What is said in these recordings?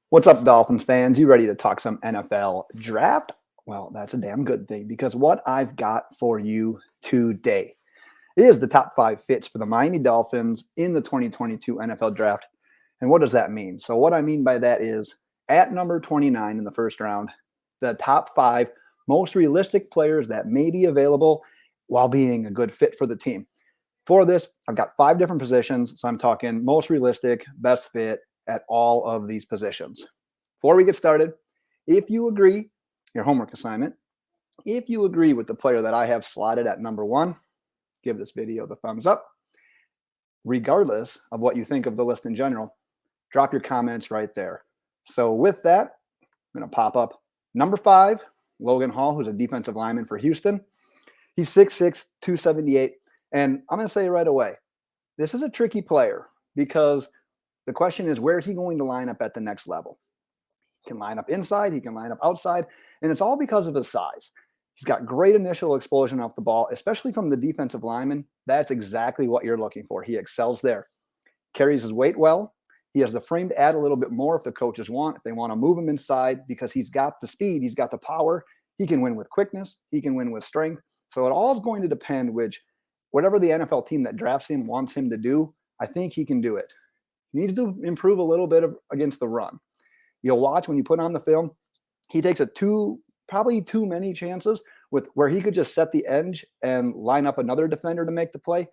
What's up, Dolphins fans? You ready to talk some NFL draft? Well, that's a damn good thing because what I've got for you today is the top 5 fits for the Miami Dolphins in the 2022 NFL draft. And what does that mean? So, what I mean by that is at number 29 in the first round, the top 5 most realistic players that may be available while being a good fit for the team. For this, I've got 5 different positions. So, I'm talking most realistic, best fit at all of these positions. Before we get started, if you agree, your homework assignment, if you agree with the player that I have slotted at number 1, give this video the thumbs up. Regardless of what you think of the list in general, drop your comments right there. So with that, I'm going to pop up number 5, Logan Hall, who's a defensive lineman for Houston. He's 6'6", 278. And I'm going to say right away, this is a tricky player because the question is, where is he going to line up at the next level? He can line up inside, he can line up outside, and it's all because of his size. He's got great initial explosion off the ball, especially from the defensive lineman. That's exactly what you're looking for. He excels there. Carries his weight well. He has the frame to add a little bit more if the coaches want, if they want to move him inside, because he's got the speed, he's got the power. He can win with quickness, he can win with strength. So it all is going to depend whatever the NFL team that drafts him wants him to do, I think he can do it. He needs to improve a little bit against the run. You'll watch when you put on the film, he takes probably too many chances with where he could just set the edge and line up another defender to make the play.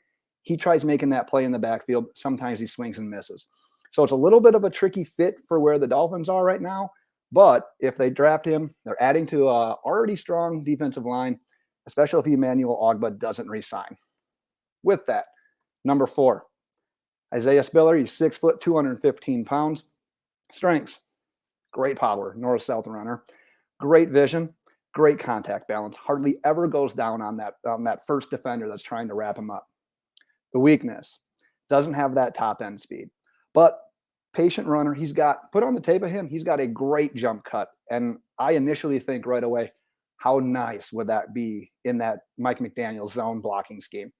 He tries making that play in the backfield. Sometimes he swings and misses. So it's a little bit of a tricky fit for where the Dolphins are right now. But if they draft him, they're adding to a already strong defensive line, especially if Emmanuel Ogbah doesn't resign. With that, number 4, Isaiah Spiller. He's 6 foot, 215 pounds. Strengths. Great power, north-south runner, great vision, great contact balance. Hardly ever goes down on that first defender that's trying to wrap him up. The weakness, doesn't have that top-end speed, but patient runner. Put on the tape of him, he's got a great jump cut. And I initially think right away, how nice would that be in that Mike McDaniel zone blocking scheme?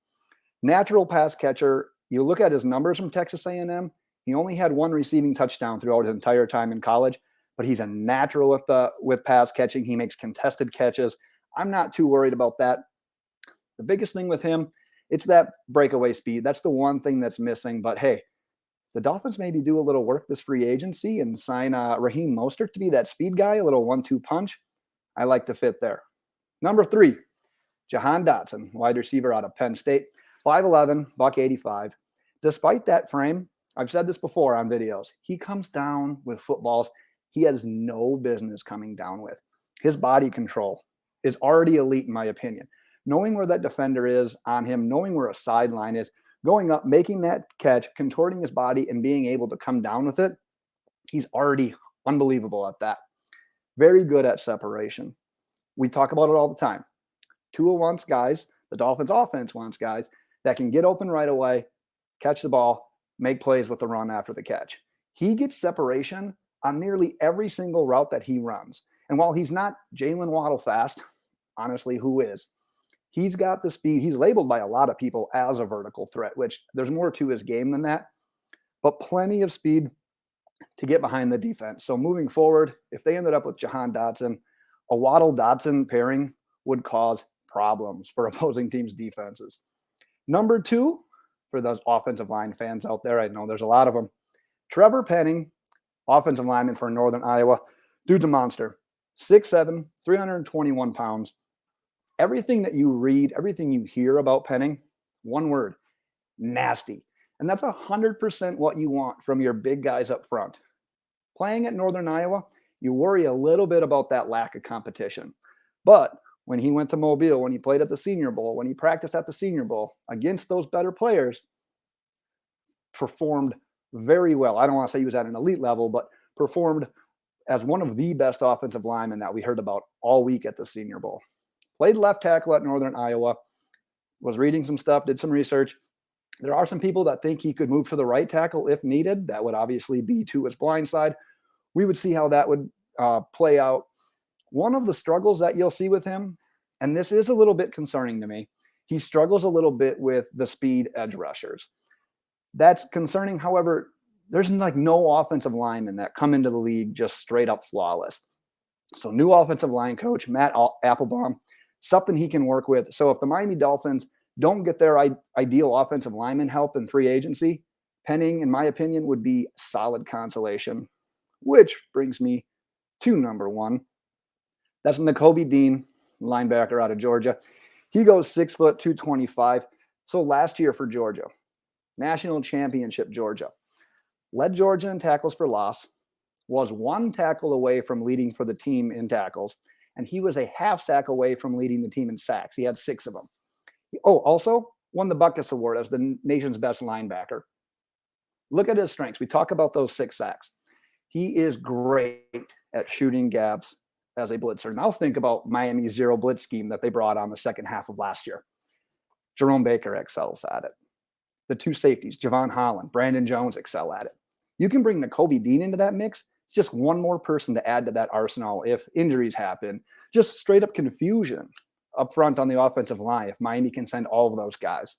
Natural pass catcher. You look at his numbers from Texas A&M, he only had 1 receiving touchdown throughout his entire time in college. But he's a natural with pass catching. He makes contested catches. I'm not too worried about that. The biggest thing with him, it's that breakaway speed. That's the one thing that's missing. But hey, the Dolphins maybe do a little work this free agency and sign Raheem Mostert to be that speed guy, a little 1-2 punch. I like to fit there. Number 3, Jahan Dotson, wide receiver out of Penn State, 5'11", $185. Despite that frame, I've said this before on videos, he comes down with footballs he has no business coming down with. His body control is already elite, in my opinion. Knowing where that defender is on him, knowing where a sideline is, going up, making that catch, contorting his body, and being able to come down with it, he's already unbelievable at that. Very good at separation. We talk about it all the time. Tua wants guys, the Dolphins offense wants guys that can get open right away, catch the ball, make plays with the run after the catch. He gets separation on nearly every single route that he runs. And while he's not Jalen Waddle fast, honestly, who is? He's got the speed. He's labeled by a lot of people as a vertical threat, which there's more to his game than that, but plenty of speed to get behind the defense. So moving forward, if they ended up with Jahan Dotson, a Waddle-Dotson pairing would cause problems for opposing teams' defenses. Number 2, for those offensive line fans out there, I know there's a lot of them, Trevor Penning, offensive lineman for Northern Iowa. Dude's a monster. 6'7", 321 pounds. Everything that you read, everything you hear about Penning, one word, nasty. And that's 100% what you want from your big guys up front. Playing at Northern Iowa, you worry a little bit about that lack of competition. But when he went to Mobile, when he played at the Senior Bowl, when he practiced at the Senior Bowl, against those better players, performed very well. I don't want to say he was at an elite level, but performed as one of the best offensive linemen that we heard about all week at the Senior Bowl. Played left tackle at Northern Iowa, was reading some stuff, did some research. There are some people that think he could move to the right tackle if needed. That would obviously be to his blind side. We would see how that would play out. One of the struggles that you'll see with him, and this is a little bit concerning to me, he struggles a little bit with the speed edge rushers. That's concerning. However, there's like no offensive linemen that come into the league just straight up flawless. So new offensive line coach, Matt Applebaum, something he can work with. So if the Miami Dolphins don't get their ideal offensive lineman help in free agency, Penning, in my opinion, would be solid consolation, which brings me to number one. That's Nakobe Dean, linebacker out of Georgia. He goes 6 foot 225. So last year for Georgia, national championship Georgia, led Georgia in tackles for loss, was 1 tackle away from leading for the team in tackles, and he was a half sack away from leading the team in sacks. He had 6 of them. Oh, also won the Buckus Award as the nation's best linebacker. Look at his strengths. We talk about those 6 sacks. He is great at shooting gaps as a blitzer. Now think about Miami's zero blitz scheme that they brought on the second half of last year. Jerome Baker excels at it. The 2 safeties, Javon Holland, Brandon Jones excel at it. You can bring Nakobe Dean into that mix. It's just one more person to add to that arsenal if injuries happen. Just straight up confusion up front on the offensive line if Miami can send all of those guys.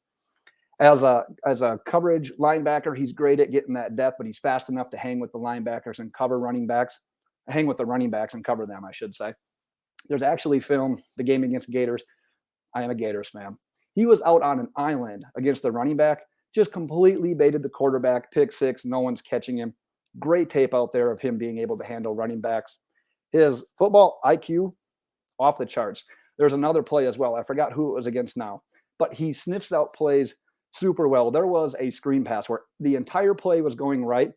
As a coverage linebacker, he's great at getting that depth, but he's fast enough to hang with the linebackers and cover running backs. Hang with the running backs and cover them, I should say. There's actually film, the game against Gators. I am a Gators fan. He was out on an island against the running back, just completely baited the quarterback, pick 6, no one's catching him. Great tape out there of him being able to handle running backs. His football IQ, off the charts. There's another play as well. I forgot who it was against now, but he sniffs out plays super well. There was a screen pass where the entire play was going right.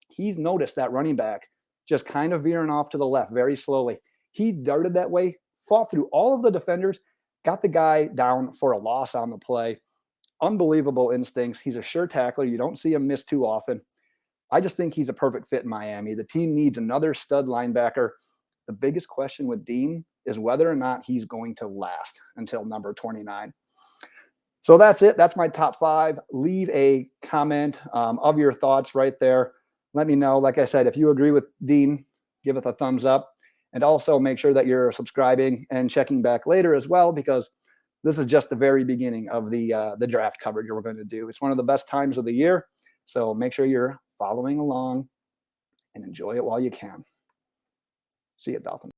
He's noticed that running back just kind of veering off to the left very slowly. He darted that way, fought through all of the defenders, got the guy down for a loss on the play. Unbelievable instincts. He's a sure tackler. You don't see him miss too often. I just think he's a perfect fit in Miami. The team needs another stud linebacker. The biggest question with Dean is whether or not he's going to last until number 29. So that's it. That's my top 5. Leave a comment of your thoughts right there. Let me know. Like I said, if you agree with Dean, give it a thumbs up. And also make sure that you're subscribing and checking back later as well, because this is just the very beginning of the draft coverage we're going to do. It's one of the best times of the year. So make sure you're following along and enjoy it while you can. See you, Dolphins.